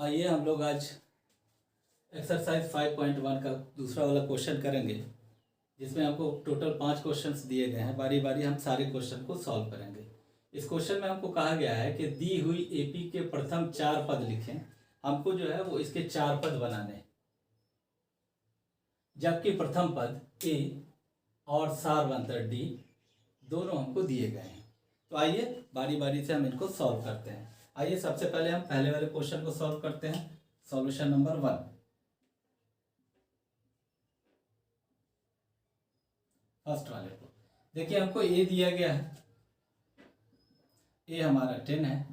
आइए हम लोग आज एक्सरसाइज 5.1 का दूसरा वाला क्वेश्चन करेंगे, जिसमें हमको टोटल 5 क्वेश्चंस दिए गए हैं। बारी बारी हम सारे क्वेश्चन को सॉल्व करेंगे। इस क्वेश्चन में हमको कहा गया है कि दी हुई एपी के प्रथम 4 पद लिखें। हमको जो है वो इसके 4 पद बनाने हैं, जबकि प्रथम पद ए और सारवंतर डी दोनों हमको दिए गए हैं। तो आइए बारी बारी से हम इनको सॉल्व करते हैं। आइए सबसे पहले हम पहले वाले क्वेश्चन को सॉल्व करते हैं। Solution number 1। फर्स्ट वाले को देखिए, हमको ए दिया गया है, ए हमारा 10 है।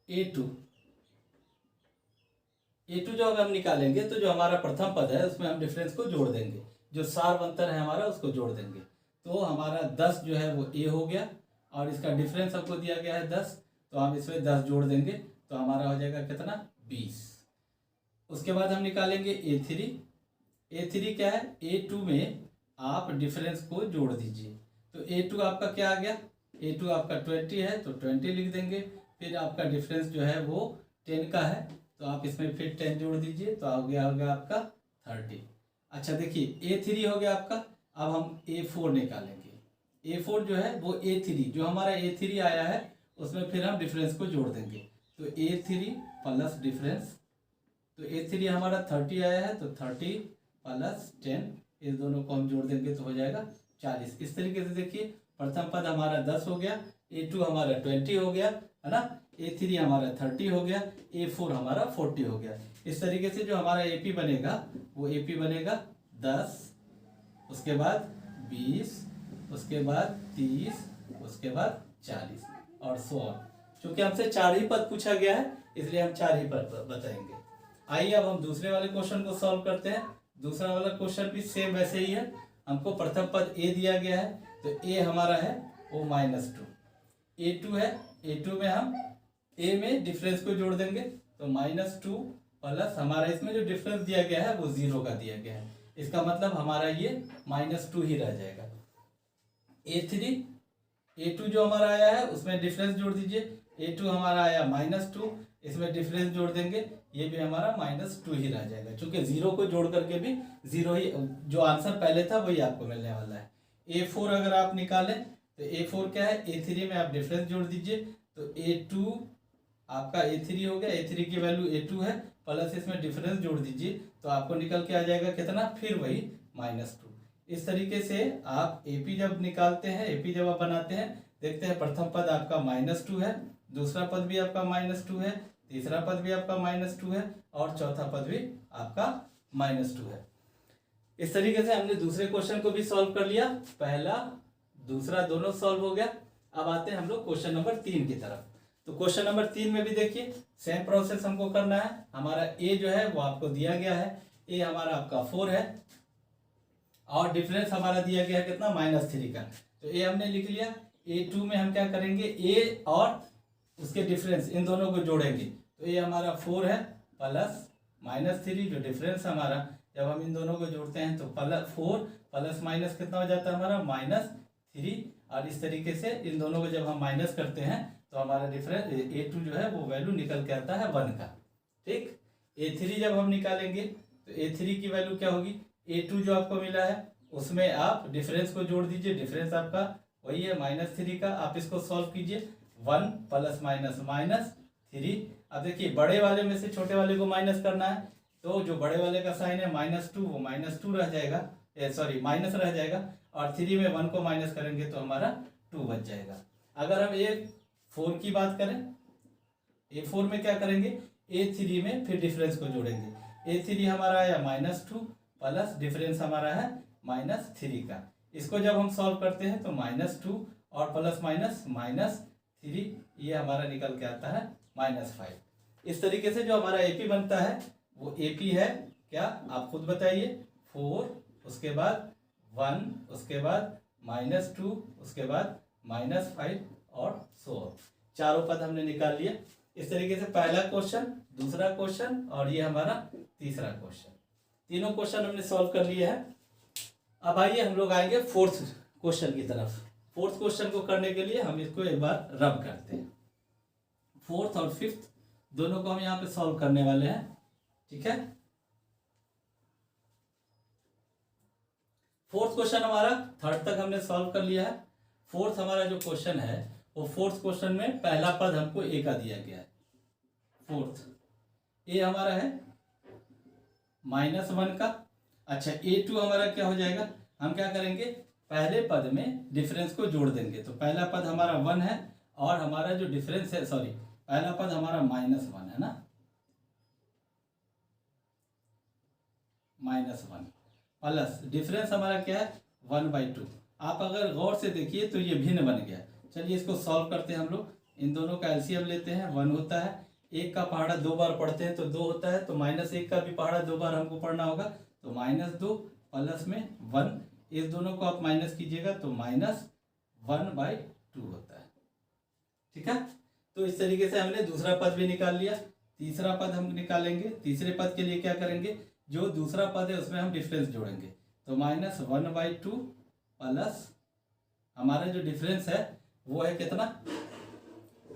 A2 जो अगर हम निकालेंगे तो जो हमारा प्रथम पद है उसमें हम डिफरेंस को जोड़ देंगे, जो सारवंतर है हमारा उसको जोड़ देंगे। तो हमारा 10 जो है वो ए हो गया और इसका डिफरेंस हमको दिया गया है 10, तो हम इसमें 10 जोड़ देंगे तो हमारा हो जाएगा कितना, 20। उसके बाद हम निकालेंगे A3 क्या है, A2 में आप डिफरेंस को जोड़ दीजिए। तो A2 आपका क्या आ गया, A2 आपका 20 है तो 20 लिख देंगे। फिर आपका डिफरेंस जो है वो 10 का है तो आप इसमें फिर 10 जोड़ दीजिए तो हो गया आपका 30। अच्छा देखिए, A3 हो गया आपका। अब हम A4 निकालेंगे। A4 जो है वो A3 जो हमारा A3 आया है उसमें फिर हम डिफरेंस को जोड़ देंगे। तो A3 प्लस डिफरेंस, तो A3 हमारा 30 आया है तो 30 प्लस 10, इस दोनों को हम जोड़ देंगे तो हो जाएगा 40। इस तरीके से देखिए, प्रथम पद हमारा 10 हो गया, A2 हमारा 20 हो गया है ना, A3 हमारा 30 हो गया, A4 हमारा 40 हो गया। इस तरीके से जो हमारा AP बनेगा वो AP बनेगा 10, उसके बाद 20, उसके बाद 30, उसके बाद 40 और 100। क्योंकि हमसे 4 ही पद पूछा गया है इसलिए हम 4 ही पद बताएंगे। आइए अब हम दूसरे वाले क्वेश्चन को सॉल्व करते हैं। दूसरा वाला क्वेश्चन भी सेम वैसे ही है। हमको प्रथम पद ए दिया गया है तो ए हमारा है वो -2। A2 है, A2 में हम ए में डिफरेंस को जोड़ देंगे तो -2 प्लस हमारा इसमें जो डिफरेंस दिया गया है वो 0 का दिया गया है। इसका मतलब हमारा ये -2 ही रह जाएगा। A2 जो हमारा आया है उसमें डिफरेंस जोड़ दीजिए। A2 हमारा आया -2, इसमें डिफरेंस जोड़ देंगे, ये भी हमारा -2 ही रह जाएगा। क्योंकि 0 को जोड़ करके भी 0 ही, जो आंसर पहले था वही आपको मिलने वाला है। A4 अगर आप निकालें तो A4 क्या है, A3 में आप डिफरेंस जोड़ दीजिए तो A2 आपका A3 हो गया, A3 की वैल्यू A2 है प्लस इसमें डिफरेंस जोड़ दीजिए तो आपको निकल के आ जाएगा कितना, फिर वही -2। इस तरीके से आप AP जब निकालते हैं, AP जब आप बनाते हैं, देखते हैं प्रथम पद आपका -2 है, दूसरा पद भी आपका -2 है, तीसरा पद भी आपका -2 है और चौथा पद भी आपका -2 है। इस तरीके से हमने दूसरे क्वेश्चन को भी सॉल्व कर लिया। पहला दूसरा दोनों सॉल्व हो गया। अब आते हैं हम लोग क्वेश्चन नंबर 3 की तरफ। तो क्वेश्चन नंबर 3 में भी देखिए सेम प्रोसेस हमको करना है। हमारा ए जो है वो आपको दिया गया है, ए हमारा आपका 4 है और डिफरेंस हमारा दिया गया है कितना, -3 का। तो ए हमने लिख लिया। A2 में हम क्या करेंगे, ए और उसके डिफरेंस इन दोनों को जोड़ेंगे तो ए हमारा 4 है प्लस -3 जो डिफरेंस हमारा, जब हम इन दोनों को जोड़ते हैं तो 4 प्लस माइनस कितना हो जाता है हमारा, -3। और इस तरीके से इन दोनों को जब हम माइनस करते हैं तो हमारा डिफरेंस A2 जो है वो वैल्यू निकल के आता है 1 का। ठीक, A3 जब हम निकालेंगे तो A3 की वैल्यू क्या होगी, A2 जो आपको मिला है उसमें आप डिफरेंस को जोड़ दीजिए, डिफरेंस आपका वही है -3 का। आप इसको सॉल्व कीजिए, 1 प्लस माइनस -3। अब देखिए बड़े वाले में से छोटे वाले को माइनस करना है तो जो बड़े वाले का साइन है -2 वो -2 रह जाएगा, सॉरी माइनस रह जाएगा, और 3 में 1 को माइनस करेंगे तो हमारा 2 बच जाएगा। अगर हम A4 की बात करें, A4 में क्या करेंगे, A3 में फिर डिफरेंस को जोड़ेंगे। A3 हमारा आया -2 प्लस डिफरेंस हमारा है -3 का। इसको जब हम सॉल्व करते हैं तो -2 और प्लस -3, ये हमारा निकल के आता है -5। इस तरीके से जो हमारा AP बनता है वो AP है क्या, आप खुद बताइए, 4, उसके बाद 1, उसके बाद -2, उसके बाद -5 और 100। चारों पद हमने निकाल लिए। इस तरीके से पहला क्वेश्चन, दूसरा क्वेश्चन और ये हमारा तीसरा क्वेश्चन, तीनों क्वेश्चन हमने सॉल्व कर लिए हैं। अब आइए हम लोग आएंगे फोर्थ क्वेश्चन की तरफ। फोर्थ क्वेश्चन को करने के लिए हम इसको एक बार रब करते हैं। फोर्थ और फिफ्थ दोनों को हम यहाँ पे सॉल्व करने वाले हैं। ठीक है, फोर्थ क्वेश्चन हमारा थर्ड तक हमने सॉल्व कर लिया है। फोर्थ हमारा जो क्वेश्चन है वो फोर्थ क्वेश्चन में पहला पद हमको ए का दिया गया है। फोर्थ ए हमारा है -1 का। अच्छा, A2 हमारा क्या हो जाएगा, हम क्या करेंगे, पहले पद में डिफरेंस को जोड़ देंगे। तो पहला पद हमारा 1 है और हमारा जो डिफरेंस है, सॉरी, पहला पद हमारा -1 है ना, -1 प्लस डिफरेंस हमारा क्या है 1/2। आप अगर गौर से देखिए तो ये भिन्न बन गया। चलिए इसको सॉल्व करते हैं हम लोग। इन दोनों का एलसीएम लेते हैं। 1 होता है, 1 का पहाड़ा 2 बार पढ़ते हैं तो 2 होता है, तो -1 का भी पहाड़ा 2 बार हमको पढ़ना होगा, तो -2 प्लस में 1, इस दोनों को आप माइनस कीजिएगा तो -1/2 होता है। ठीक है, तो इस तरीके से हमने दूसरा पद भी निकाल लिया। तीसरा पद हम निकालेंगे। तीसरे पद के लिए क्या करेंगे, जो दूसरा पद है उसमें हम डिफरेंस जोड़ेंगे। तो -1/2 प्लस हमारा जो डिफरेंस है वो है कितना,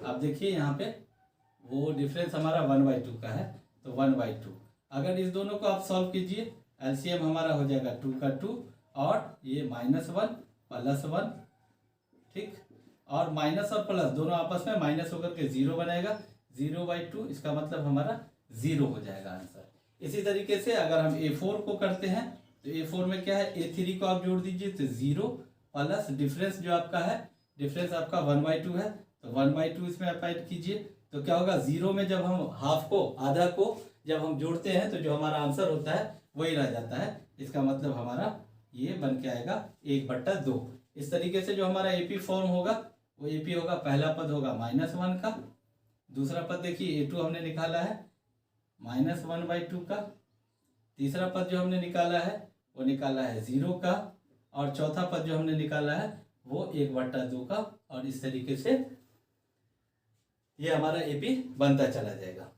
आप देखिए यहाँ पे वो डिफरेंस हमारा 1/2 का है, तो 1/2। अगर इस दोनों को आप सॉल्व कीजिए, एलसीएम हमारा हो जाएगा 2 का 2 और ये -1 प्लस 1। ठीक, और माइनस और प्लस दोनों आपस में माइनस होकर के 0 बनेगा, 0/2, इसका मतलब हमारा 0 हो जाएगा आंसर। इसी तरीके से अगर हम A4 को करते हैं तो A4 में क्या है, A3 को आप जोड़ दीजिए तो 0 प्लस डिफरेंस जो आपका है, डिफरेंस आपका 1/2 है, तो 1/2 इसमें आप ऐड कीजिए तो क्या होगा, 0 में जब हम हाफ को, आधा को जब हम जोड़ते हैं तो जो हमारा आंसर होता है वही रह जाता है। इसका मतलब हमारा ये बन के आएगा 1/2। इस तरीके से जो हमारा AP फॉर्म होगा वो AP होगा, पहला पद होगा -1 का, दूसरा पद देखिए A2 हमने निकाला है -1/2 का, तीसरा पद जो हमने निकाला है वो निकाला है 0 का, और चौथा पद जो हमने निकाला है वो 1/2 का। और इस तरीके से ये हमारा AP बनता चला जाएगा।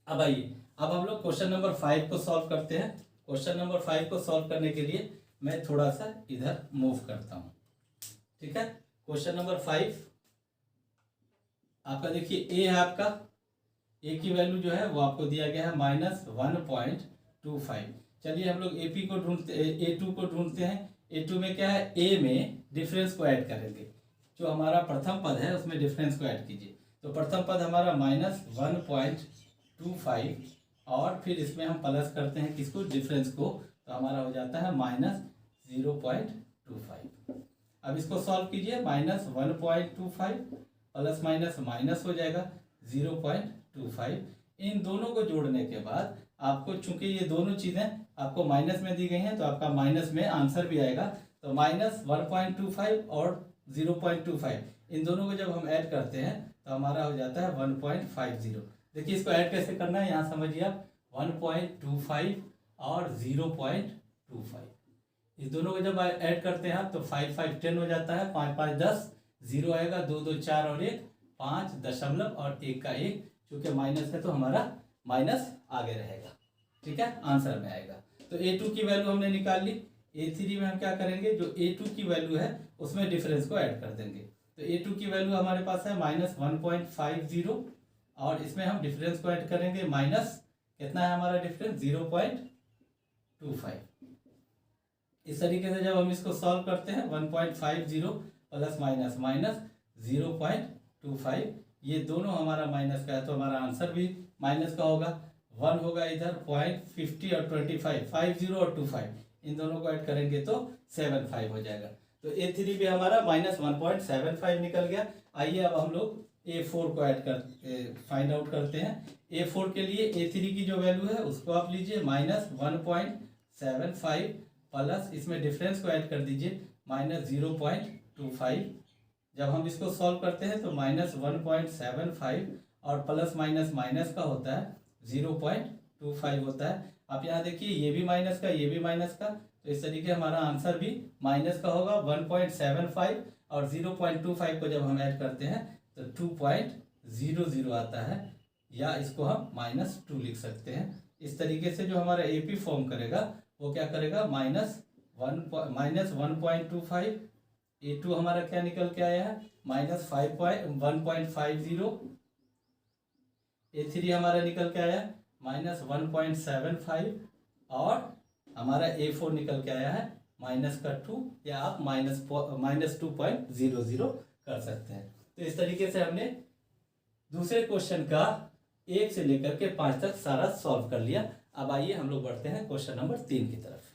अब आइए, अब हम लोग क्वेश्चन नंबर 5 को सॉल्व करते हैं। क्वेश्चन नंबर 5 को सॉल्व करने के लिए मैं थोड़ा सा इधर मूव करता हूँ। ठीक है, क्वेश्चन नंबर 5 आपका देखिए ए है, आपका ए की वैल्यू जो है वो आपको दिया गया है -1.25। चलिए हम लोग AP को ढूंढते, A2 को ढूंढते हैं। A2 में क्या है, A में डिफरेंस को ऐड करेंगे। जो हमारा प्रथम पद है उसमें डिफरेंस को ऐड कीजिए। तो प्रथम पद हमारा -1.25 और फिर इसमें हम प्लस करते हैं किसको, डिफरेंस को, तो हमारा हो जाता है -0.25। अब इसको सॉल्व कीजिए, -1.25 प्लस माइनस माइनस हो जाएगा 0.25। इन दोनों को जोड़ने के बाद आपको, चूंकि ये दोनों चीज़ें आपको माइनस में दी गई हैं तो आपका माइनस में आंसर भी आएगा। तो -1.25 और 0.25 इन दोनों को जब हम ऐड करते हैं तो हमारा हो जाता है 1.50। देखिए इसको ऐड कैसे करना है, यहाँ समझिए आप, 1.25 और 0.25 इस दोनों को जब ऐड करते हैं आप तो 5 5 10 हो जाता है, 5 5 10, 0 आएगा, 2 2 4 और 1 5 दशमलव और 1 का 1, चूँकि माइनस है तो हमारा माइनस आगे रहेगा। ठीक है, आंसर में आएगा। तो A2 की वैल्यू हमने निकाल ली। A3 में हम क्या करेंगे, जो A2 की वैल्यू है उसमें डिफरेंस को ऐड कर देंगे। तो A2 की वैल्यू हमारे पास है -1.50 और इसमें हम डिफरेंस को ऐड करेंगे माइनस, कितना है हमारा डिफरेंस, 0.25। इस तरीके से जब हम इसको सॉल्व करते हैं 1.50 प्लस माइनस माइनस 0.25, ये दोनों हमारा माइनस का है तो हमारा आंसर भी माइनस का होगा। 1 होगा इधर, 0.50 और 25, 50 और 25 इन दोनों को ऐड करेंगे तो 75 हो जाएगा। तो A3 भी हमारा -1.75 निकल गया। आइए अब हम लोग A4 को ऐड कर फाइंड आउट करते हैं। A4 के लिए A3 की जो वैल्यू है उसको आप लीजिए -1.75 प्लस इसमें डिफरेंस को ऐड कर दीजिए -0.25। जब हम इसको सॉल्व करते हैं तो -1.75 और प्लस माइनस माइनस का होता है 0.25 होता है। आप यहाँ देखिए ये भी माइनस का, ये भी माइनस का, तो इस तरीके हमारा आंसर भी माइनस का होगा। 1.75 और 0.25 को जब हम ऐड करते हैं तो 2.00 आता है, या इसको हम -2 लिख सकते हैं। इस तरीके से जो हमारा AP फॉर्म करेगा वो क्या करेगा, -1.25, A2 हमारा क्या निकल के आया है -1.50 A3 हमारा निकल के आया -1.75 और हमारा A4 निकल के आया है -2 या आप -2.00 कर सकते हैं। तो इस तरीके से हमने दूसरे क्वेश्चन का 1 से लेकर के 5 तक सारा सॉल्व कर लिया। अब आइए हम लोग बढ़ते हैं क्वेश्चन नंबर 3 की तरफ।